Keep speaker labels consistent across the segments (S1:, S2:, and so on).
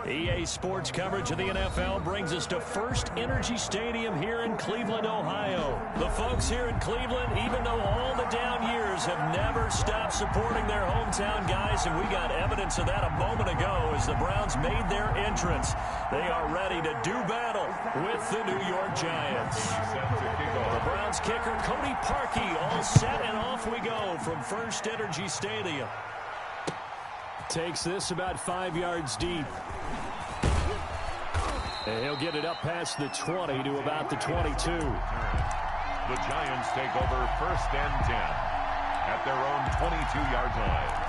S1: EA Sports coverage of the NFL brings us to First Energy Stadium here in Cleveland, Ohio. The folks here in Cleveland, even though all the down years, have never stopped supporting their hometown guys, and we got evidence of that a moment ago as the Browns made their entrance. They are ready to do battle with the New York Giants. The Browns kicker Cody Parkey all set, and off we go from First Energy Stadium. Takes this about 5 yards deep. And he'll get it up past the 20 to about the 22.
S2: The Giants take over 1st and 10 at their own 22-yard line.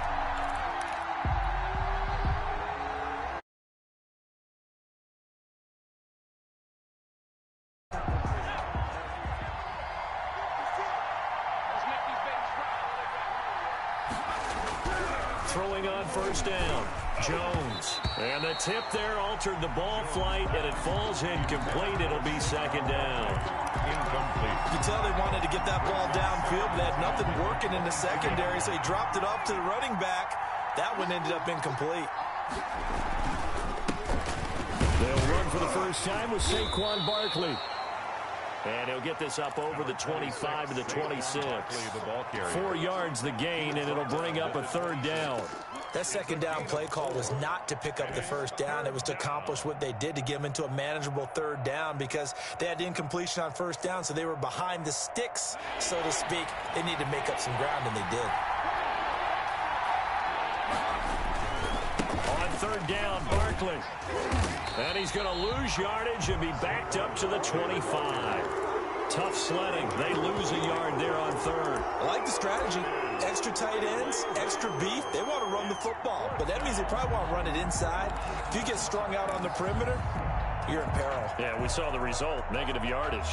S1: Throwing on 1st down, Jones. And the tip there altered the ball flight, and it falls incomplete. It'll be 2nd down.
S2: Incomplete.
S3: You can tell they wanted to get that ball downfield, but they had nothing working in the secondary, so he dropped it off to the running back. That one ended up incomplete.
S1: They'll run for the first time with Saquon Barkley. And he'll get this up over the 25 to the 26. 4 yards the gain, and it'll bring up a 3rd down.
S3: That 2nd down play call was not to pick up the 1st down. It was to accomplish what they did, to get them into a manageable 3rd down, because they had incompletion on 1st down, so they were behind the sticks, so to speak. They needed to make up some ground, and they did.
S1: On 3rd down, Barkley. And he's going to lose yardage and be backed up to the 25. Tough sledding. They lose a yard there on 3rd.
S3: I like the strategy. Extra tight ends, extra beef. They want to run the football, but that means they probably want to run it inside. If you get strung out on the perimeter, you're in peril.
S1: Yeah, we saw the result, negative yardage.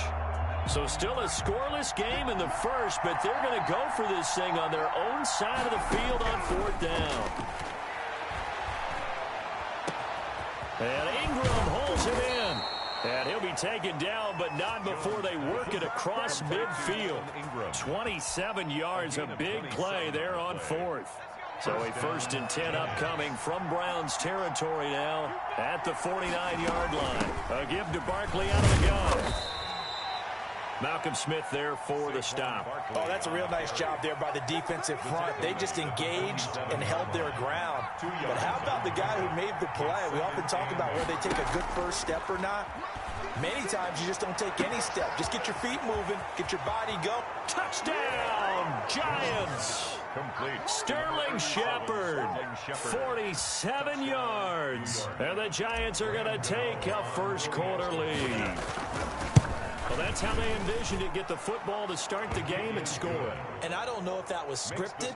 S1: So still a scoreless game in the first, but they're going to go for this thing on their own side of the field on 4th down. And Ingram holds it in. And he'll be taken down, but not before they work it across midfield. 27 yards, a big play there on 4th. So a 1st and 10 upcoming from Browns territory now at the 49-yard line. A give to Barkley out of the gun. Malcolm Smith there for the stop.
S3: Oh, that's a real nice job there by the defensive front. They just engaged and held their ground. But how about the guy who made the play? We often talk about whether they take a good first step or not. Many times you just don't take any step. Just get your feet moving, get your body going.
S1: Touchdown, Giants!
S2: Complete.
S1: Sterling Shepard, 47 yards. And the Giants are going to take a first-quarter lead. Well, that's how they envisioned it, get the football to start the game and score.
S3: And I don't know if that was scripted,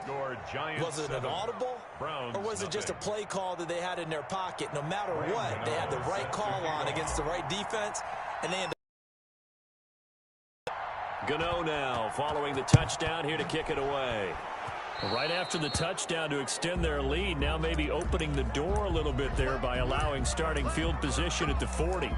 S3: was it an audible, or was it just a play call that they had in their pocket? No matter what, they had the right call on against the right defense, and they ended up.
S1: Gano now following the touchdown here to kick it away. Right after the touchdown to extend their lead, now maybe opening the door a little bit there by allowing starting field position at the 40.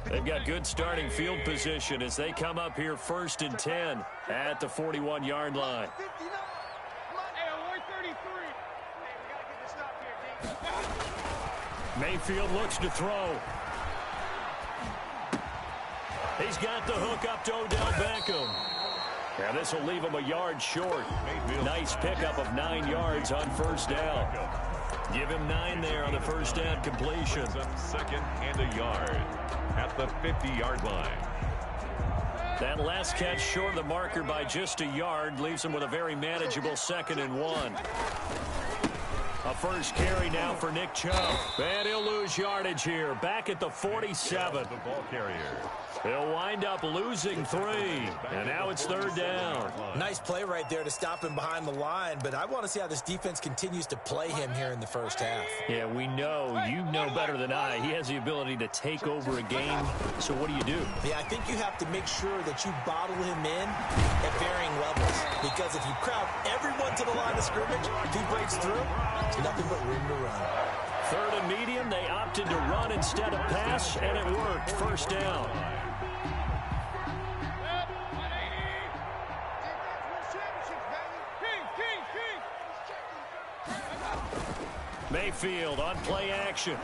S1: They've got good starting field position as they come up here 1st and 10 at the 41-yard line. Mayfield looks to throw. He's got the hook up to Odell Beckham. And this will leave him a yard short. Nice pickup of 9 yards on 1st down. Give him 9 there on the 1st down completion.
S2: 2nd and a yard at the 50-yard line.
S1: That last catch short of the marker by just a yard leaves him with a very manageable 2nd and 1. A first carry now for Nick Chubb. And he'll lose yardage here. Back at the 47.
S2: The ball carrier.
S1: He'll wind up losing 3. And now it's 3rd down.
S3: Nice play right there to stop him behind the line, but I want to see how this defense continues to play him here in the first half.
S1: Yeah, we know. You know better than I. He has the ability to take over a game. So what do you do?
S3: Yeah, I think you have to make sure that you bottle him in at varying levels. Because if you crowd everyone to the line of scrimmage, if he breaks through, there's nothing but room to run.
S1: 3rd and medium. They opted to run instead of pass, and it worked. 1st down. Mayfield on play action.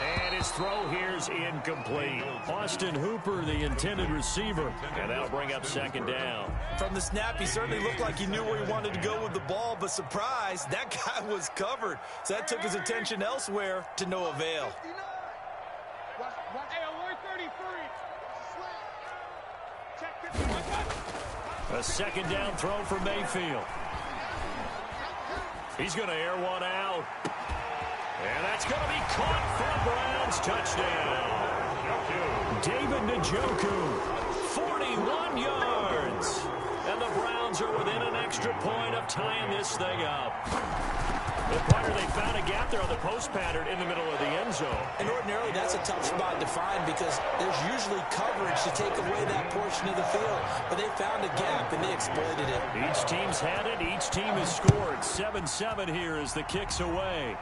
S1: And his throw here's incomplete. Austin Hooper, the intended receiver. And that'll bring up second down.
S3: From the snap, he certainly looked like he knew where he wanted to go with the ball, but surprise, that guy was covered. So that took his attention elsewhere to no avail.
S1: A second down throw for Mayfield. He's going to air one out. And that's going to be caught for a Browns touchdown. David Njoku, 41 yards. And the Browns are within an extra point of tying this thing up. The punter, they found a gap there on the post pattern in the middle of the end zone.
S3: And ordinarily, that's a tough spot to find because there's usually coverage to take away that portion of the field. But they found a gap, and they exploited it.
S1: Each team's had it. Each team has scored. 7-7 here as the kick's away.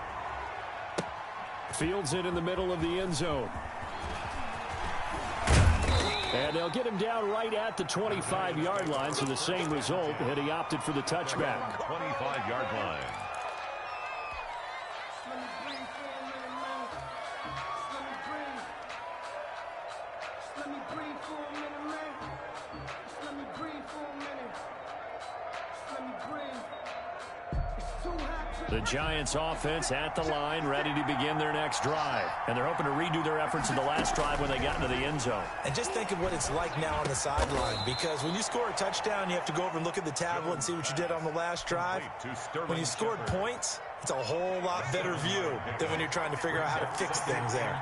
S1: Fields it in the middle of the end zone. And they'll get him down right at the 25-yard line, so the same result, and he opted for the touchback.
S2: 25-yard line.
S1: The Giants offense at the line, ready to begin their next drive. And they're hoping to redo their efforts in the last drive when they got into the end zone.
S3: And just think of what it's like now on the sideline, because when you score a touchdown, you have to go over and look at the tablet and see what you did on the last drive. When you scored points, it's a whole lot better view than when you're trying to figure out how to fix things there.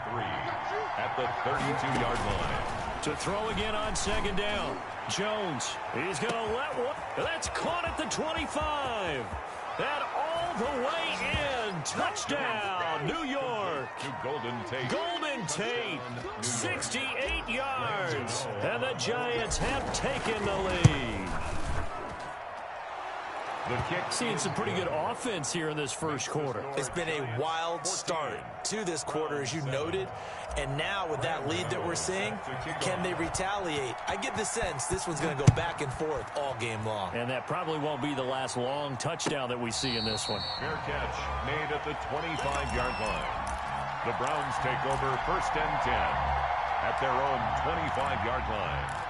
S2: At the 32-yard line.
S1: To throw again on second down. Jones, he's going to let one. That's caught at the 25. And all the way in. Touchdown, New York.
S2: Golden Tate.
S1: Golden Tate, 68 yards. And the Giants have taken the lead.
S2: The kick.
S1: Seeing some pretty good offense here in this first quarter.
S3: It's been a wild start to this quarter, as you noted. And now with that lead that we're seeing, can they retaliate? I get the sense this one's going to go back and forth all game long.
S1: And that probably won't be the last long touchdown that we see in this one.
S2: Fair catch made at the 25-yard line. The Browns take over 1st and 10 at their own 25-yard line.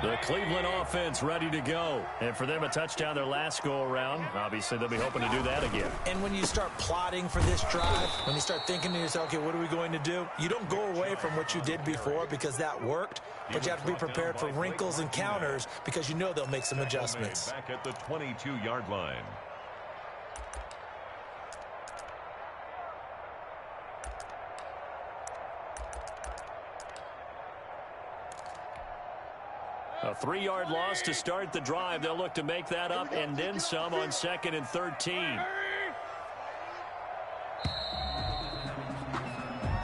S1: The Cleveland offense ready to go. And for them, a touchdown their last go-around. Obviously, they'll be hoping to do that again.
S3: And when you start plotting for this drive, when you start thinking to yourself, okay, what are we going to do? You don't go away from what you did before because that worked, but you have to be prepared for wrinkles and counters because you know they'll make some adjustments.
S2: Back at the 22-yard line.
S1: A 3-yard loss to start the drive. They'll look to make that up and then some on 2nd and 13.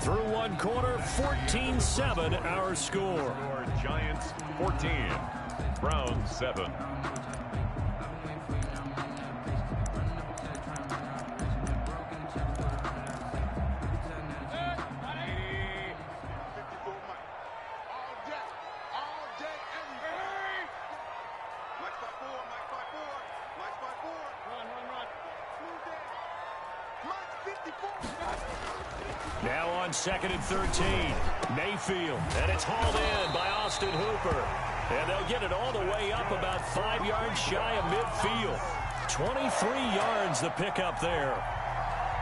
S1: Through one quarter, 14-7 our score.
S2: Giants 14, Browns 7.
S1: Now on 2nd and 13, Mayfield, and it's hauled in by Austin Hooper. And they'll get it all the way up about 5 yards shy of midfield. 23 yards the pickup there.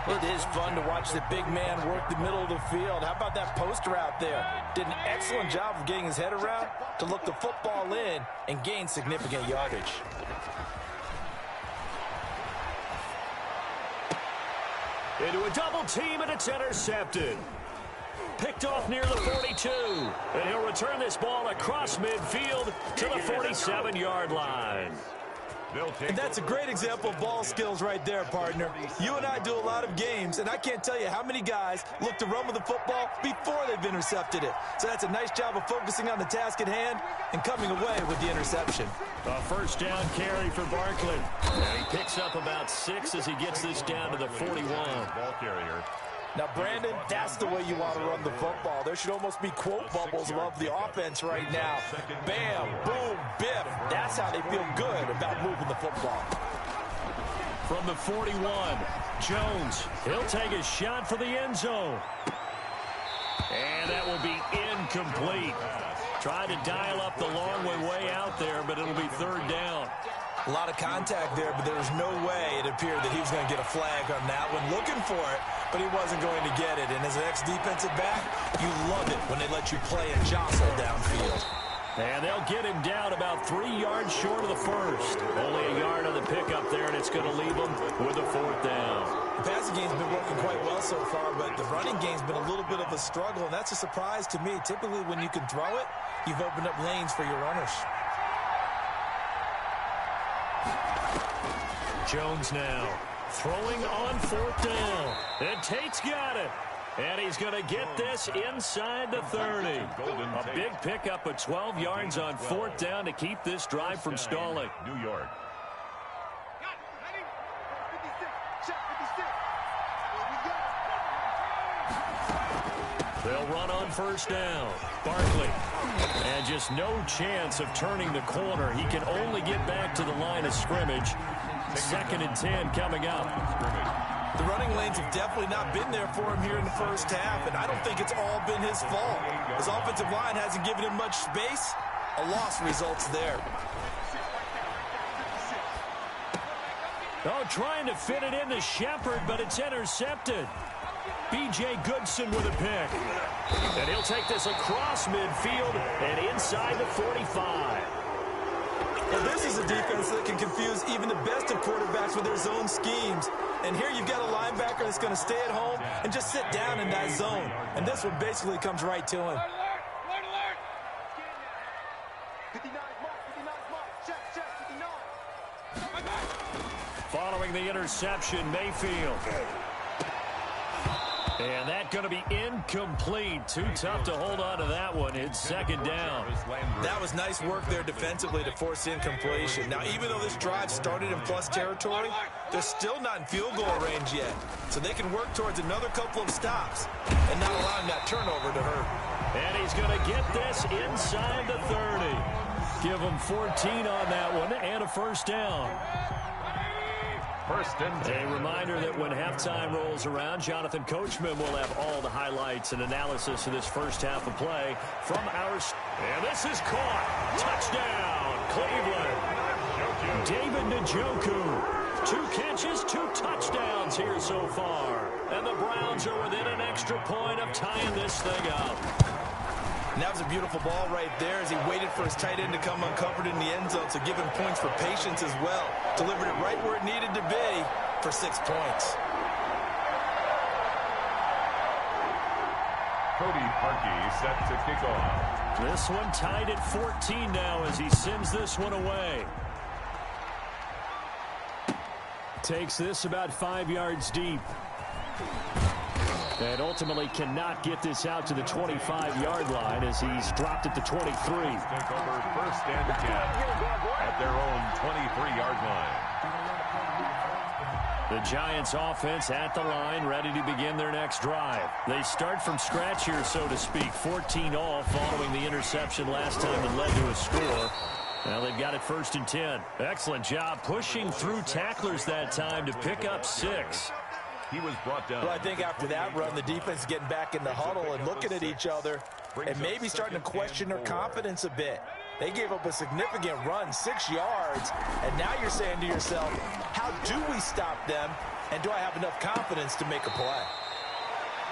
S3: It is fun to watch the big man work the middle of the field. How about that post route there? Did an excellent job of getting his head around to look the football in and gain significant yardage.
S1: Into a double team, and it's intercepted. Picked off near the 42. And he'll return this ball across midfield to the 47-yard line.
S3: And that's a great example of ball skills right there, partner. You and I do a lot of games, and I can't tell you how many guys look to run with the football before they've intercepted it. So that's a nice job of focusing on the task at hand and coming away with the interception.
S1: A first down carry for Barkley. And he picks up about 6 as he gets this down to the 41.
S2: Ball carrier.
S3: Now, Brandon, that's the way you want to run the football. There should almost be quote bubbles above the offense right now. Bam, boom, biff. That's how they feel good about moving the football.
S1: From the 41, Jones. He'll take a shot for the end zone. And that will be incomplete. Tried to dial up the long way out there, but it'll be third down.
S3: A lot of contact there, but there was no way it appeared that he was going to get a flag on that one. Looking for it, but he wasn't going to get it. And as an ex-defensive back, you love it when they let you play and jostle downfield.
S1: And they'll get him down about 3 yards short of the first. Only a yard on the pickup there, and it's going to leave him with a fourth down.
S3: The passing game's been working quite well so far, but the running game's been a little bit of a struggle, and that's a surprise to me. Typically, when you can throw it, you've opened up lanes for your runners.
S1: Jones now throwing on fourth down. And Tate's got it. And he's going to get this inside the 30. A big pickup of 12 yards on fourth down to keep this drive from stalling.
S2: New York.
S1: They'll run on first down. Barkley. And just no chance of turning the corner. He can only get back to the line of scrimmage. 2nd and 10 coming up.
S3: The running lanes have definitely not been there for him here in the first half, and I don't think it's all been his fault. His offensive line hasn't given him much space. A loss results there.
S1: Oh, trying to fit it into Shepard, but it's intercepted. B.J. Goodson with a pick. And he'll take this across midfield and inside the 45.
S3: Well, this is a defense that can confuse even the best of quarterbacks with their zone schemes. And here you've got a linebacker that's going to stay at home and just sit down in that zone. And this one basically comes right to him.
S1: Following the interception, Mayfield. And that's going to be incomplete. Too tough to hold on to that one. It's second down.
S3: That was nice work there defensively to force incompletion. Now, even though this drive started in plus territory, they're still not in field goal range yet. So they can work towards another couple of stops and not allowing that turnover to hurt.
S1: And he's going to get this inside the 30. Give him 14 on that one and a first down.
S2: First and 10.
S1: A reminder that when halftime rolls around, Jonathan Coachman will have all the highlights and analysis of this first half of play from our... And this is caught. Touchdown, Cleveland. David Njoku. 2 catches, 2 touchdowns here so far. And the Browns are within an extra point of tying this thing up.
S3: And that was a beautiful ball right there as he waited for his tight end to come uncovered in the end zone, so give him points for patience as well. Delivered it right where it needed to be for 6 points.
S2: Cody Parkey set to kick off.
S1: This one tied at 14 now as he sends this one away. Takes this about 5 yards deep. And ultimately cannot get this out to the 25-yard line as he's dropped at the 23.
S2: Take over first and 10 at their own 23-yard line.
S1: The Giants offense at the line, ready to begin their next drive. They start from scratch here, so to speak. 14 all following the interception last time that led to a score. Now they've got it first and 10. Excellent job pushing through tacklers that time to pick up 6.
S2: He was brought down.
S3: Well, I think after that run, the defense is getting back in the huddle and looking at each other and maybe starting to question their confidence a bit. They gave up a significant run, 6 yards, and now you're saying to yourself, how do we stop them, and do I have enough confidence to make a play?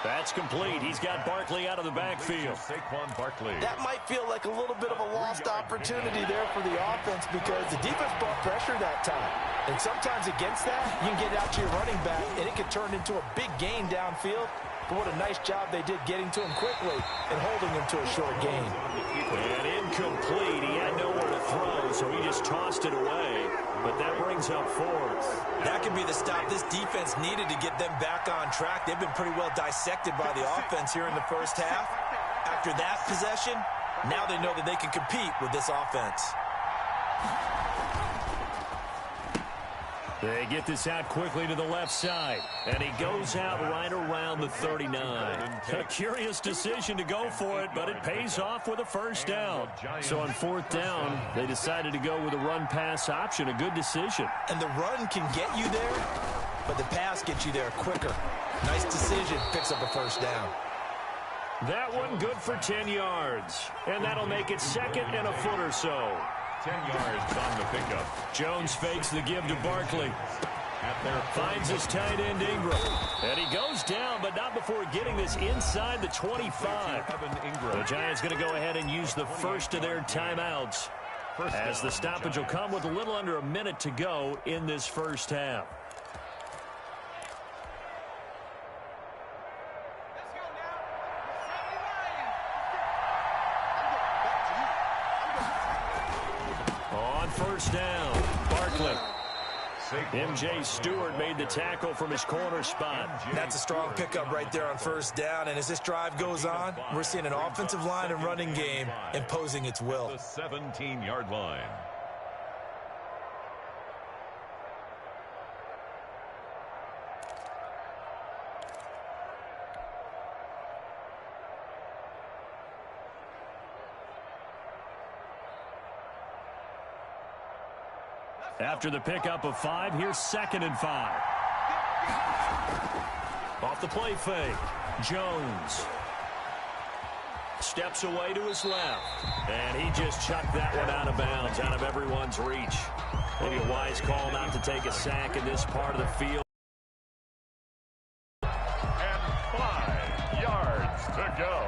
S1: That's complete. He's got Barkley out of the backfield.
S2: Saquon Barkley.
S3: That might feel like a little bit of a lost opportunity there for the offense because the defense brought pressure that time. And sometimes against that, you can get out to your running back, and it can turn into a big gain downfield. But what a nice job they did getting to him quickly and holding him to a short gain.
S1: And incomplete. He had nowhere to throw, so he just tossed it away. But that brings up 4th.
S3: That could be the stop this defense needed to get them back on track. They've been pretty well dissected by the offense here in the first half. After that possession, now they know that they can compete with this offense.
S1: They get this out quickly to the left side, and he goes out right around the 39. A curious decision to go for it, but it pays off with a first down. So on fourth down, they decided to go with a run-pass option, a good decision.
S3: And the run can get you there, but the pass gets you there quicker. Nice decision, picks up a first down.
S1: That one good for 10 yards, and that'll make it second and a foot or so.
S2: 10 yards on the pickup.
S1: Jones fakes the give to Barkley. Finds his tight end Ingram. And he goes down, but not before getting this inside the 25. The Giants going to go ahead and use the first of their timeouts, as the stoppage will come with a little under a minute to go in this first half. First down, Barkley. M.J. Stewart made the tackle from his corner spot.
S3: That's a strong pickup right there on first down. And as this drive goes on, we're seeing an offensive line and running game imposing its will.
S2: The 17-yard line.
S1: After the pickup of 5, here's 2nd and 5. Off the play fake, Jones steps away to his left, and he just chucked that one out of bounds, out of everyone's reach. Maybe a wise call not to take a sack in this part of the field.
S2: And 5 yards to go.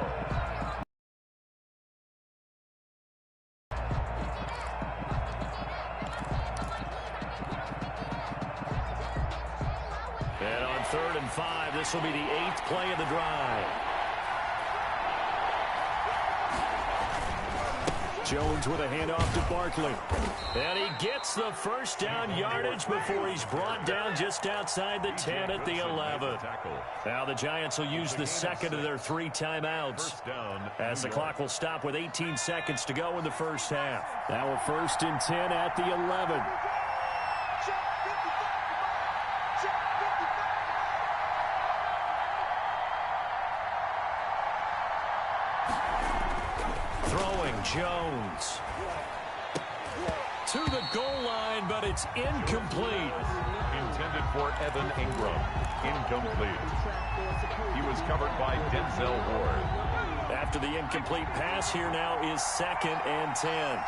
S1: And on 3rd and 5, this will be the 8th play of the drive. Jones with a handoff to Barkley. And he gets the first down yardage before he's brought down just outside the 10 at the 11. Now the Giants will use the second of their 3 timeouts, as the clock will stop with 18 seconds to go in the first half. Now we're 1st and 10 at the 11. Jones to the goal line, but it's incomplete.
S2: Intended for Evan Ingram. Incomplete. He was covered by Denzel Ward.
S1: After the incomplete pass, here now is 2nd and 10.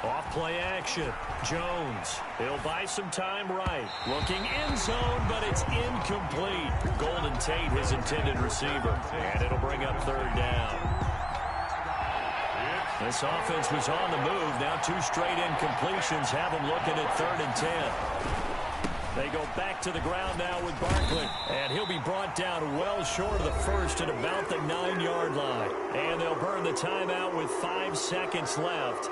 S1: Off-play action. Jones. He'll buy some time right. Looking end zone, but it's incomplete. Golden Tate, his intended receiver. And it'll bring up 3rd down. This offense was on the move. Now 2 straight incompletions have them looking at 3rd and 10. They go back to the ground now with Barkley. And he'll be brought down well short of the first at about the 9-yard line. And they'll burn the timeout with 5 seconds left.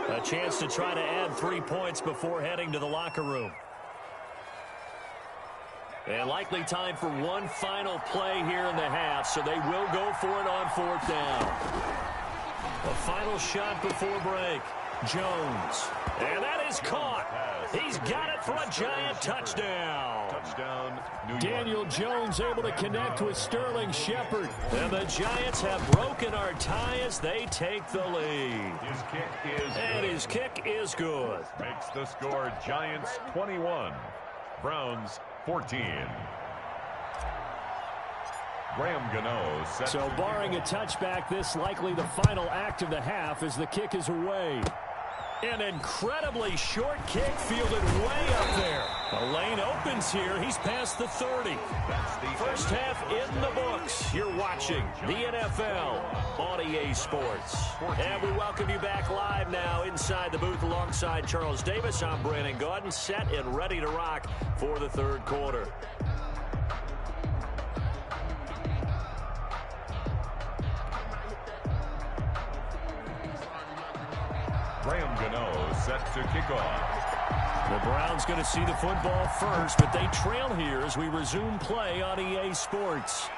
S1: A chance to try to add 3 points before heading to the locker room. And likely time for one final play here in the half, so they will go for it on 4th down. A final shot before break. Jones. And that is caught. He's got it for a Giant touchdown. Daniel Jones able to connect with Sterling Shepard. And the Giants have broken our tie as they take the lead. His kick is good.
S2: Makes the score Giants 21, Browns 14. Graham Gano set.
S1: So barring a touchback, this likely the final act of the half as the kick is away. An incredibly short kick fielded way up there. The lane opens here. He's past the 30. First half in the books. You're watching the NFL on EA Sports. And we welcome you back live now inside the booth alongside Charles Davis. I'm Brandon Gaudin, set and ready to rock for the 3rd quarter.
S2: Graham Gano set to kick off.
S1: The Browns going to see the football first, but they trail here as we resume play on EA Sports.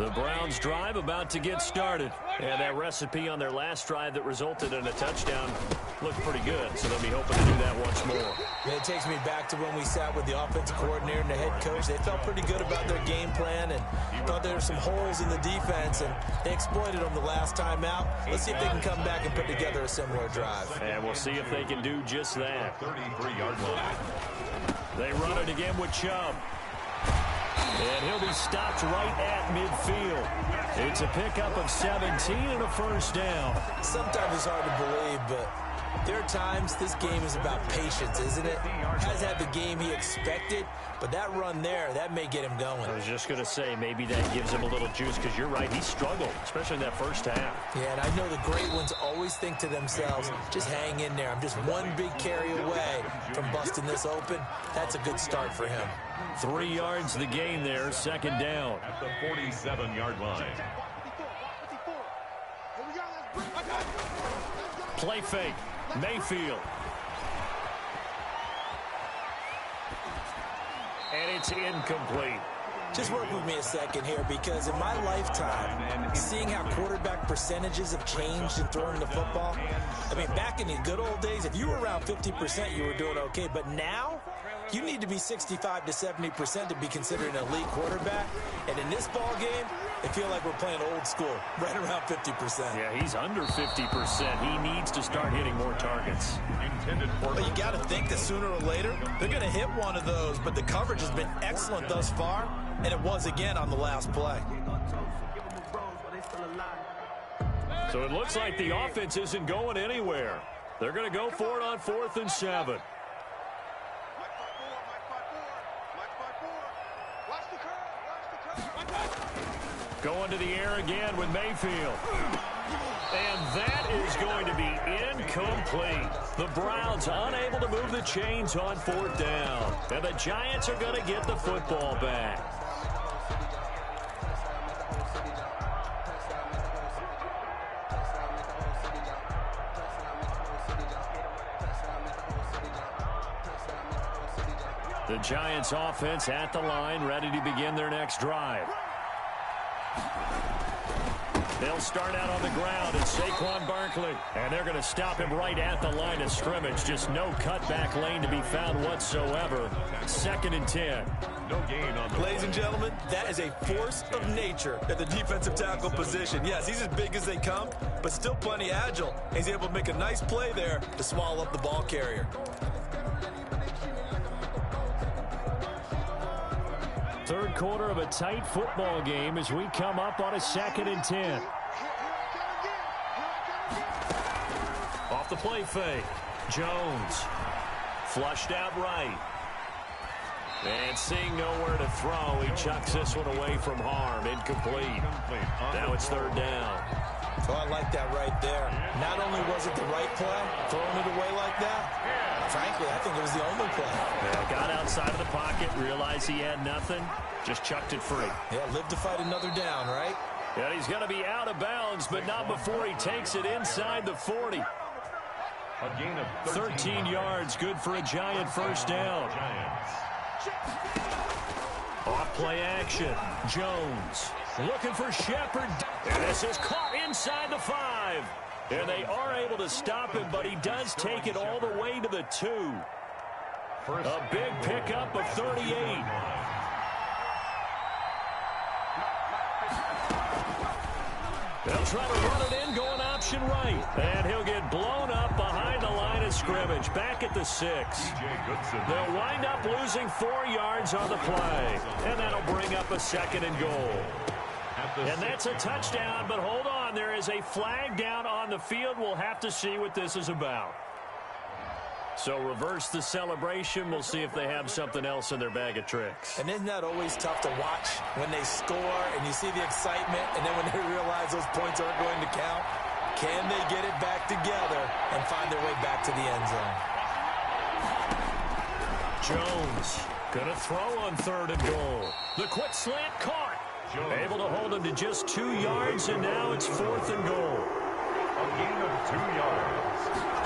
S1: The Browns drive about to get started. And that recipe on their last drive that resulted in a touchdown looked pretty good, so they'll be hoping to do that once more.
S3: And it takes me back to when we sat with the offensive coordinator and the head coach. They felt pretty good about their game plan and thought there were some holes in the defense, and they exploited them the last time out. Let's see if they can come back and put together a similar drive.
S1: And we'll see if they can do just that.
S2: 33-yard line.
S1: They run it again with Chubb. And he'll be stopped right at midfield. It's a pickup of 17 and a first down.
S3: Sometimes it's hard to believe, but there are times this game is about patience, isn't it? Has had the game he expected, but that run there, that may get him going.
S1: I was just going to say, maybe that gives him a little juice, because you're right, he struggled, especially in that first half.
S3: Yeah, and I know the great ones always think to themselves, just hang in there. I'm just one big carry away from busting this open. That's a good start for him.
S1: 3 yards the gain there, second down.
S2: At the 47-yard line.
S1: Play fake. Mayfield. And it's incomplete.
S3: Just work with me a second here, because in my lifetime, seeing how quarterback percentages have changed in throwing the football, I mean, back in the good old days, if you were around 50%, you were doing okay. But now, you need to be 65 to 70% to be considered an elite quarterback. And in this ball game, I feel like we're playing old school, right around 50%.
S1: Yeah, he's under 50%. He needs to start hitting more targets.
S3: But you got to think that sooner or later, they're going to hit one of those. But the coverage has been excellent thus far, and it was again on the last play.
S1: So it looks like the offense isn't going anywhere. They're going to go for it on 4th and 7. Going to the air again with Mayfield. And that is going to be incomplete. The Browns unable to move the chains on 4th down. And the Giants are going to get the football back. The Giants offense at the line, ready to begin their next drive. They'll start out on the ground. It's Saquon Barkley. And they're going to stop him right at the line of scrimmage. Just no cutback lane to be found whatsoever. 2nd and 10.
S2: No gain on the
S3: Ladies and gentlemen, that is a force of nature at the defensive tackle position. Yes, he's as big as they come, but still plenty agile. He's able to make a nice play there to swallow up the ball carrier.
S1: Third quarter of a tight football game as we come up on a 2nd and 10. Off the play fake. Jones. Flushed out right. And seeing nowhere to throw, he chucks this one away from harm. Incomplete. Now it's 3rd down.
S3: Oh, I like that right there. Not only was it the right play, throwing it away like that, frankly, I think it was the only play.
S1: Yeah, got outside of the pocket, realized he had nothing, just chucked it free.
S3: Yeah, live to fight another down, right?
S1: And he's going to be out of bounds, but not before he takes it inside the 40.
S2: A gain of
S1: 13 yards, good for a Giant first down. Off play action. Jones looking for Shepard. And this is caught inside the 5. And they are able to stop him, but he does take it all the way to the 2. A big pickup of 38. They'll try to run it in, going option right. And he'll get blown up behind the line of scrimmage, back at the 6. They'll wind up losing 4 yards on the play. And that'll bring up a 2nd and goal. And that's a touchdown, but hold on. There is a flag down on the field. We'll have to see what this is about. So reverse the celebration. We'll see if they have something else in their bag of tricks.
S3: And isn't that always tough to watch when they score and you see the excitement, and then when they realize those points aren't going to count? Can they get it back together and find their way back to the end zone?
S1: Jones going to throw on 3rd and goal. The quick slant caught. Able to hold him to just 2 yards, and now it's 4th and goal.
S2: A gain of 2 yards.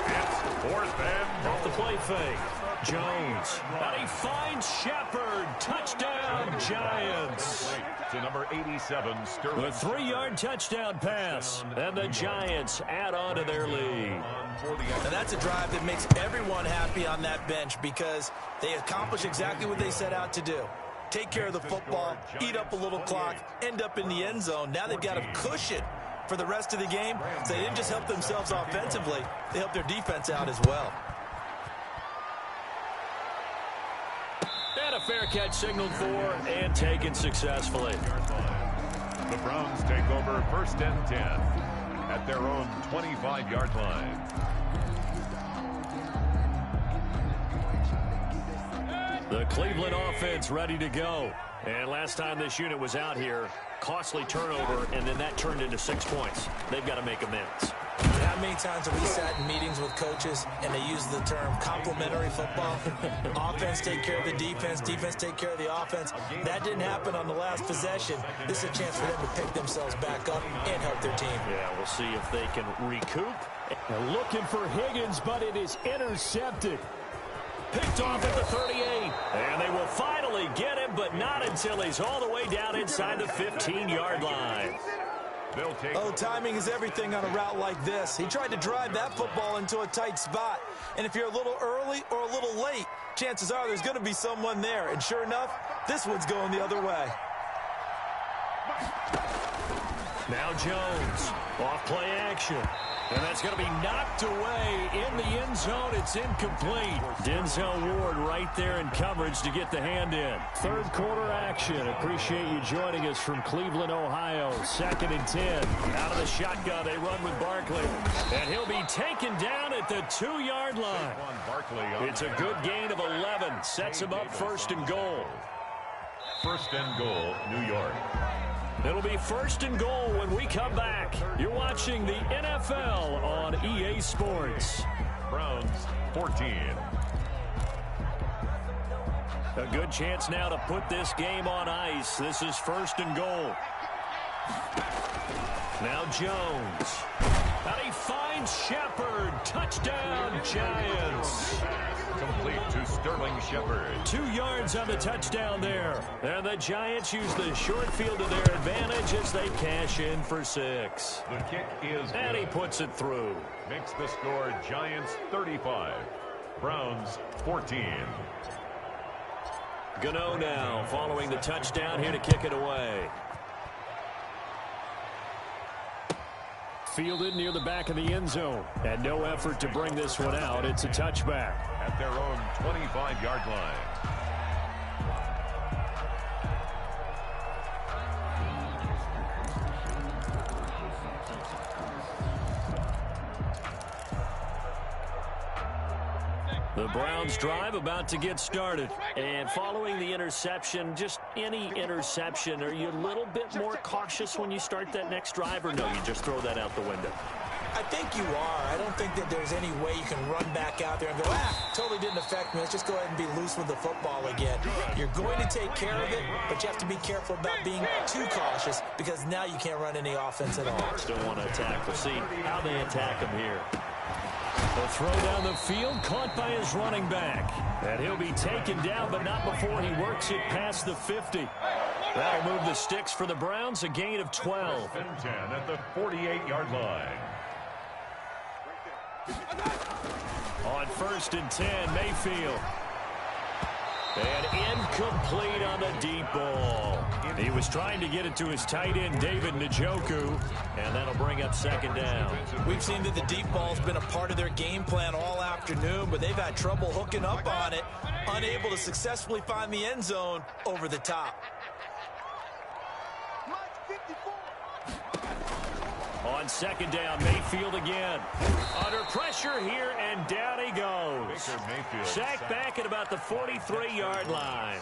S2: It's 4th and
S1: off the play fake. Jones. And he finds Shepard. Touchdown, Giants.
S2: To number 87, Sterling.
S1: The 3-yard touchdown pass. And the Giants add on to their lead.
S3: And that's a drive that makes everyone happy on that bench because they accomplish exactly what they set out to do. Take care of the football, eat up a little clock, end up in the end zone. Now they've got a cushion for the rest of the game. So they didn't just help themselves offensively, they helped their defense out as well.
S1: And a fair catch signaled for and taken successfully.
S2: The Browns take over 1st and 10 at their own 25-yard line.
S1: The Cleveland offense ready to go. And last time this unit was out here, costly turnover, and then that turned into 6 points. They've got to make amends.
S3: How many times have we sat in meetings with coaches and they use the term complementary football? Offense take care of the defense, defense take care of the offense. That didn't happen on the last possession. This is a chance for them to pick themselves back up and help their team.
S1: Yeah, we'll see if they can recoup.
S4: They're looking for Higgins, but it is intercepted.
S1: Picked off at the 38. And they will finally get him, but not until he's all the way down inside the 15-yard line.
S3: Oh, timing is everything on a route like this. He tried to drive that football into a tight spot. And if you're a little early or a little late, chances are there's going to be someone there. And sure enough, this one's going the other way.
S1: Now Jones, off play action. And that's going to be knocked away in the end zone. It's incomplete. Denzel Ward right there in coverage to get the hand in.
S4: Third quarter action. Appreciate you joining us from Cleveland, Ohio. 2nd and 10.
S1: Out of the shotgun, they run with Barkley. And he'll be taken down at the 2-yard line. It's a good gain of 11. Sets him up 1st and goal.
S2: 1st and goal, New York.
S1: It'll be 1st and goal when we come back. You're watching the NFL on EA Sports.
S2: Browns 14.
S1: A good chance now to put this game on ice. This is 1st and goal. Now Jones. And he finds Shepard. Touchdown, Giants.
S2: Complete to Sterling Shepard.
S1: 2 yards on the touchdown there. And the Giants use the short field to their advantage as they cash in for 6.
S2: The kick is good.
S1: And he puts it through.
S2: Makes the score Giants 35. Browns 14.
S1: Gano now following the touchdown here to kick it away.
S4: Fielded near the back of the end zone. And no effort to bring this one out. It's a touchback.
S2: At their own 25-yard line.
S1: The Browns drive about to get started. And following the interception, just any interception, are you a little bit more cautious when you start that next drive, or no, you just throw that out the window?
S3: I think you are. I don't think that there's any way you can run back out there and go, totally didn't affect me. Let's just go ahead and be loose with the football again. You're going to take care of it, but you have to be careful about being too cautious because now you can't run any offense at all.
S1: Still want to attack. We'll see how they attack him here. The throw down the field, caught by his running back. And he'll be taken down, but not before he works it past the 50. That'll move the sticks for the Browns, a gain of 12.
S2: 10 at the 48-yard line.
S1: On 1st and 10, Mayfield. And incomplete on the deep ball. He was trying to get it to his tight end, David Njoku, and that'll bring up 2nd down.
S3: We've seen that the deep ball's been a part of their game plan all afternoon, but they've had trouble hooking up on it, unable to successfully find the end zone over the top.
S1: On 2nd down, Mayfield again. Under pressure here, and down he goes. Sacked back at about the 43-yard line.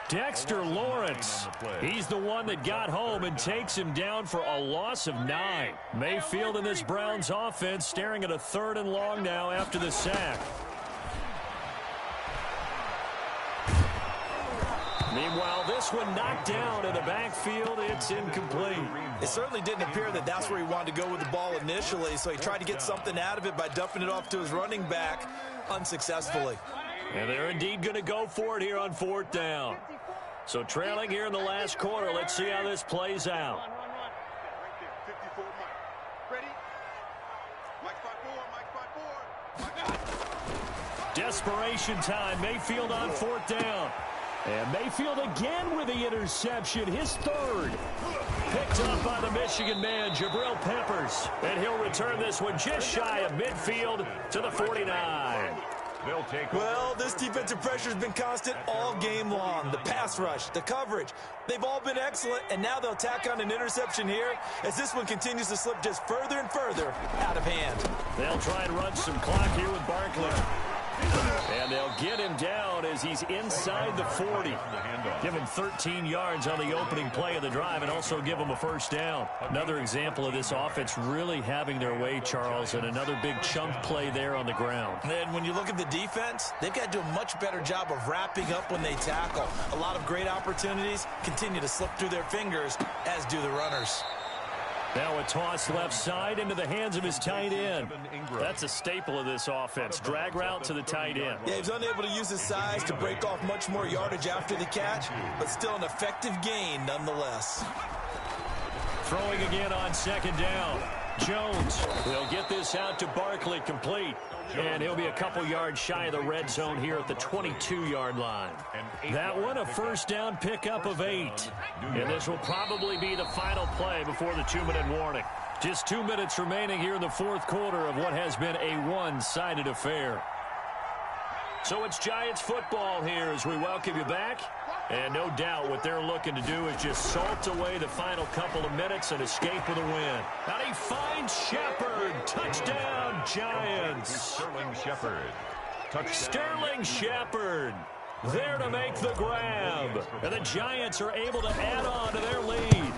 S1: Dexter Lawrence, he's the one that got home and takes him down for a loss of 9. Mayfield in this Browns offense staring at a 3rd and long now after the sack. Meanwhile, this one knocked down in the backfield. It's incomplete.
S3: It certainly didn't appear that that's where he wanted to go with the ball initially, so he tried to get something out of it by dumping it off to his running back unsuccessfully.
S1: And they're indeed going to go for it here on 4th down. So trailing here in the last quarter. Let's see how this plays out. Desperation time. Mayfield on 4th down. And Mayfield again with the interception. His 3rd. Picked up by the Michigan man, Jabril Peppers. And he'll return this one just shy of midfield to the 49.
S3: Well, this defensive pressure has been constant all game long. The pass rush, the coverage, they've all been excellent, and now they'll tack on an interception here as this one continues to slip just further and further out of hand.
S1: They'll try and run some clock here with Barkley. And they'll get him down as he's inside the 40. Give him 13 yards on the opening play of the drive and also give him a 1st down. Another example of this offense really having their way, Charles, and another big chunk play there on the ground.
S3: And when you look at the defense, they've got to do a much better job of wrapping up when they tackle. A lot of great opportunities continue to slip through their fingers, as do the runners.
S1: Now a toss left side into the hands of his tight end. That's a staple of this offense. Drag route to the tight end.
S3: Yeah, he's unable to use his size to break off much more yardage after the catch, but still an effective gain nonetheless.
S1: Throwing again on 2nd down. Jones will get this out to Barkley, complete. And he'll be a couple yards shy of the red zone here at the 22-yard line. That one a 1st down pickup of 8. And this will probably be the final play before the 2-minute warning. Just 2 minutes remaining here in the 4th quarter of what has been a one-sided affair. So it's Giants football here as we welcome you back. And no doubt what they're looking to do is just salt away the final couple of minutes and escape with a win. And he finds Shepard. Touchdown, Giants.
S2: Sterling Shepard. Touchdown.
S1: Sterling Shepard there to make the grab. And the Giants are able to add on to their lead.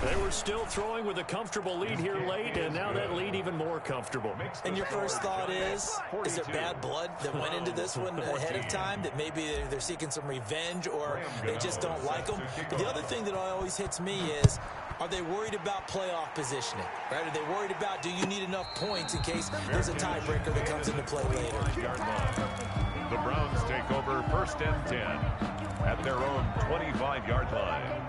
S1: They were still throwing with a comfortable lead here late, and now that lead even more comfortable.
S3: And your first thought is there bad blood that went into this one ahead of time, that maybe they're seeking some revenge or they just don't like them? But the other thing that always hits me is, are they worried about playoff positioning? Right? Are they worried about, do you need enough points in case there's a tiebreaker that comes into play later?
S2: The Browns take over 1st and 10 at their own 25-yard line.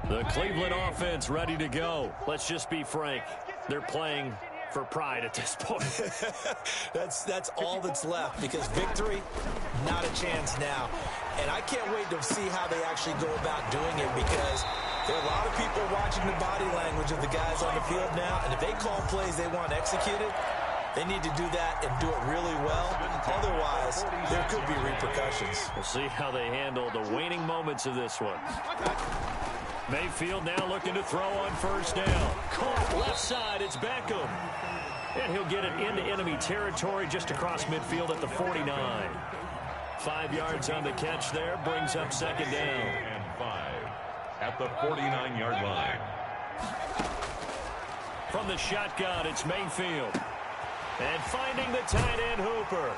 S1: The Cleveland offense ready to go. Let's just be frank. They're playing for pride at this point.
S3: That's all that's left, because victory, not a chance now. And I can't wait to see how they actually go about doing it, because there are a lot of people watching the body language of the guys on the field now, and if they call plays they want executed, they need to do that and do it really well. Otherwise, there could be repercussions.
S1: We'll see how they handle the waning moments of this one. Mayfield now looking to throw on 1st down. Caught left side, it's Beckham. And he'll get it into enemy territory just across midfield at the 49. 5 yards on the catch there, brings up 2nd down.
S2: And 5 at the 49-yard line.
S1: From the shotgun, it's Mayfield. And finding the tight end Hooper.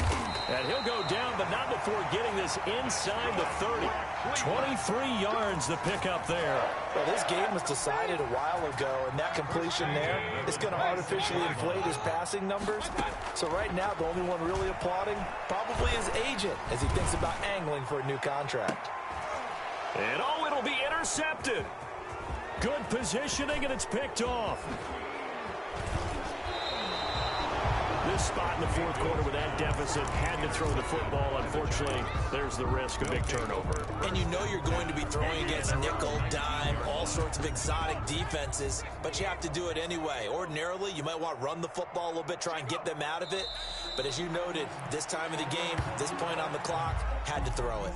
S1: And he'll go down, but not before getting this inside the 30. 23 yards the pickup there.
S3: Well, this game was decided a while ago, and that completion there is going to artificially inflate his passing numbers. So right now, the only one really applauding probably his agent as he thinks about angling for a new contract.
S1: And oh, it'll be intercepted. Good positioning, and it's picked off. This spot in the 4th quarter with that deficit, had to throw the football. Unfortunately, there's the risk of big turnover.
S3: And you know you're going to be throwing against nickel, dime, all sorts of exotic defenses, but you have to do it anyway. Ordinarily, you might want to run the football a little bit, try and get them out of it. But as you noted, this time of the game, this point on the clock, had to throw it.